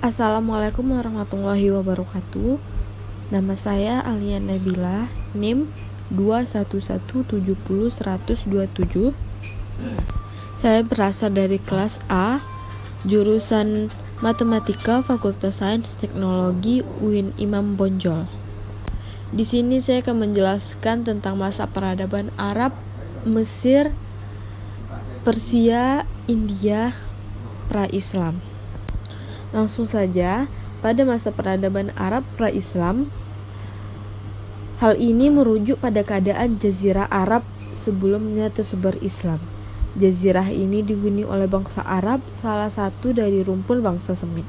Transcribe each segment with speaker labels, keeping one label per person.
Speaker 1: Assalamualaikum warahmatullahi wabarakatuh. Nama saya Alia Nabila, NIM 21170100127. Saya berasal dari kelas A, jurusan Matematika Fakultas Sains Teknologi UIN Imam Bonjol. Di sini saya akan menjelaskan tentang masa peradaban Arab, Mesir, Persia, India, pra-Islam. Langsung saja, pada masa peradaban Arab pra-Islam, hal ini merujuk pada keadaan Jazirah Arab sebelumnya tersebar Islam. Jazirah ini dihuni oleh bangsa Arab, salah satu dari rumpun bangsa Semit.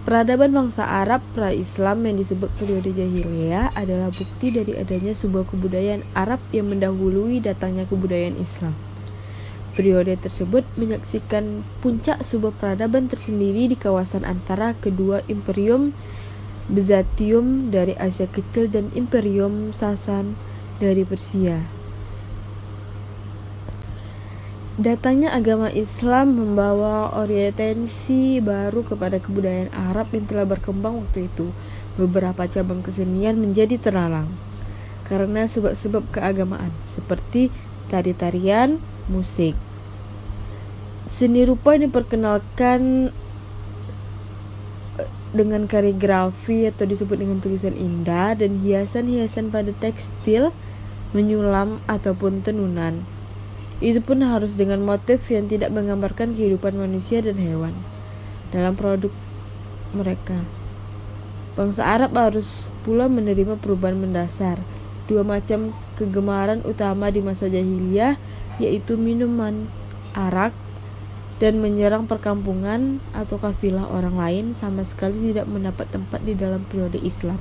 Speaker 1: Peradaban bangsa Arab pra-Islam yang disebut periode Jahiliyah adalah bukti dari adanya sebuah kebudayaan Arab yang mendahului datangnya kebudayaan Islam. Periode tersebut menyaksikan puncak sebuah peradaban tersendiri di kawasan antara kedua imperium Bizantium dari Asia Kecil dan imperium Sasan dari Persia. Datangnya agama Islam membawa orientasi baru kepada kebudayaan Arab yang telah berkembang waktu itu. Beberapa cabang kesenian menjadi terlarang karena sebab-sebab keagamaan, seperti tari-tarian, musik. Seni rupa diperkenalkan dengan kaligrafi atau disebut dengan tulisan indah dan hiasan-hiasan pada tekstil, menyulam ataupun tenunan. Itu pun harus dengan motif yang tidak menggambarkan kehidupan manusia dan hewan dalam produk mereka. Bangsa Arab harus pula menerima perubahan mendasar. Dua macam kegemaran utama di masa jahiliyah, yaitu minuman arak dan menyerang perkampungan atau kafilah orang lain, sama sekali tidak mendapat tempat di dalam periode Islam.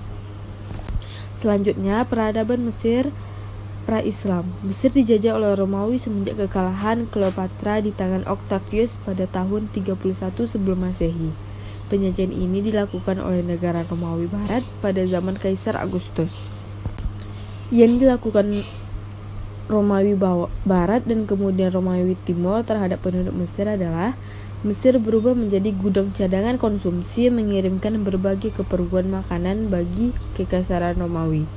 Speaker 1: Selanjutnya, peradaban Mesir pra-Islam. Mesir dijajah oleh Romawi semenjak kekalahan Cleopatra di tangan Octavius pada tahun 31 sebelum Masehi. Penjajahan ini dilakukan oleh negara Romawi Barat pada zaman Kaisar Augustus. Yang dilakukan Romawi Barat dan kemudian Romawi Timur terhadap penduduk Mesir adalah Mesir berubah menjadi gudang cadangan konsumsi, mengirimkan berbagai keperluan makanan bagi kekaisaran Romawi.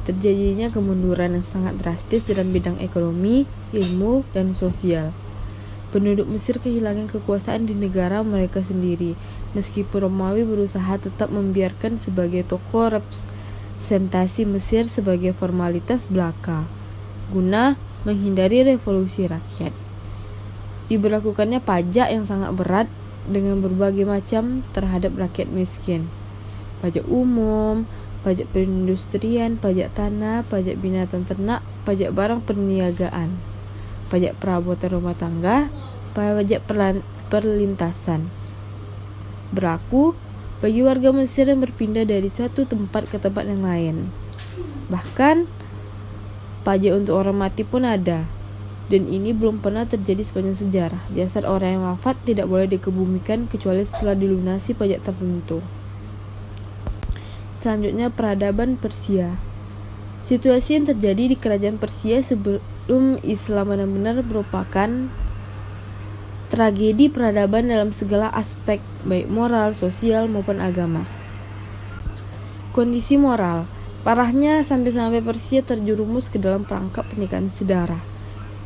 Speaker 1: Terjadinya kemunduran yang sangat drastis dalam bidang ekonomi, ilmu, dan sosial. Penduduk Mesir kehilangan kekuasaan di negara mereka sendiri, meskipun Romawi berusaha tetap membiarkan sebagai toko representasi Mesir sebagai formalitas belaka, guna menghindari revolusi rakyat. Diberlakukannya pajak yang sangat berat dengan berbagai macam terhadap rakyat miskin. Pajak umum, pajak perindustrian, pajak tanah, pajak binatang ternak, pajak barang perniagaan, pajak perabotan rumah tangga, pajak perlintasan. Berlaku bagi warga Mesir yang berpindah dari suatu tempat ke tempat yang lain. Bahkan pajak untuk orang mati pun ada, dan ini belum pernah terjadi sepanjang sejarah. Jasad orang yang wafat tidak boleh dikebumikan kecuali setelah dilunasi pajak tertentu. Selanjutnya, peradaban Persia. Situasi yang terjadi di kerajaan Persia sebelum Islam benar-benar merupakan tragedi peradaban dalam segala aspek, baik moral, sosial, maupun agama. Kondisi moral. Parahnya sampai-sampai Persia terjerumus ke dalam perangkap pernikahan sedara.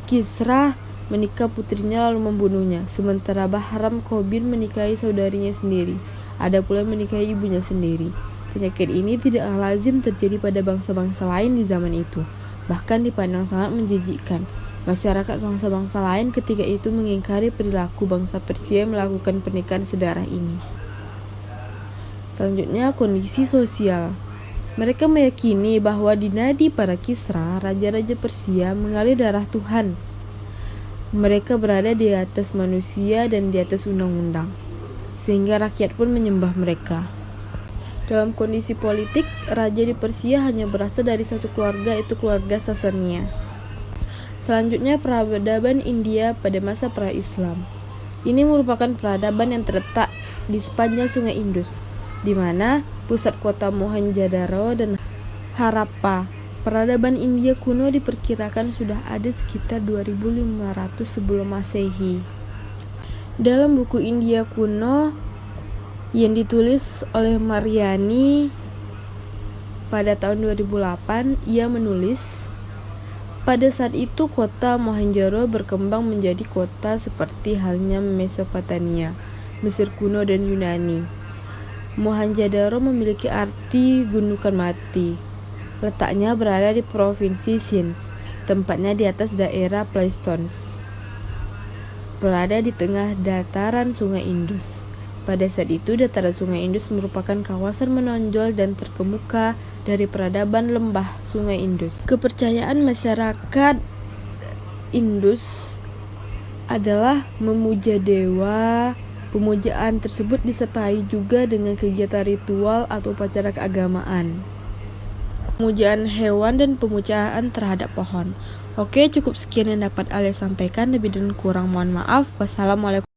Speaker 1: Kisra menikah putrinya lalu membunuhnya, sementara Bahram Kobin menikahi saudarinya sendiri. Ada pula yang menikahi ibunya sendiri. Penyakit ini tidaklah lazim terjadi pada bangsa-bangsa lain di zaman itu, bahkan dipandang sangat menjijikkan. Masyarakat bangsa-bangsa lain ketika itu mengingkari perilaku bangsa Persia yang melakukan pernikahan sedara ini. Selanjutnya, kondisi sosial. Mereka meyakini bahwa di nadi para Kisra, raja-raja Persia, mengalir darah Tuhan. Mereka berada di atas manusia dan di atas undang-undang, sehingga rakyat pun menyembah mereka. Dalam kondisi politik, raja di Persia hanya berasal dari satu keluarga, yaitu keluarga Sasania. Selanjutnya, peradaban India pada masa pra-Islam. Ini merupakan peradaban yang terletak di sepanjang sungai Indus, di mana pusat kota Mohenjo-daro dan Harappa. Peradaban India kuno diperkirakan sudah ada sekitar 2500 sebelum Masehi. Dalam buku India kuno yang ditulis oleh Mariani pada tahun 2008, ia menulis, pada saat itu kota Mohenjo-daro berkembang menjadi kota seperti halnya Mesopotamia, Mesir kuno dan Yunani. Mohenjo-daro memiliki arti gundukan mati. Letaknya berada di provinsi Sindh, tempatnya di atas daerah Pleistocene, berada di tengah dataran Sungai Indus. Pada saat itu, dataran Sungai Indus merupakan kawasan menonjol dan terkemuka dari peradaban lembah Sungai Indus. Kepercayaan masyarakat Indus adalah memuja dewa. Pemujaan tersebut disertai juga dengan kegiatan ritual atau upacara keagamaan, pemujaan hewan, dan pemujaan terhadap pohon. Oke, cukup sekian yang dapat Alia sampaikan. Lebih dan kurang mohon maaf. Wassalamualaikum.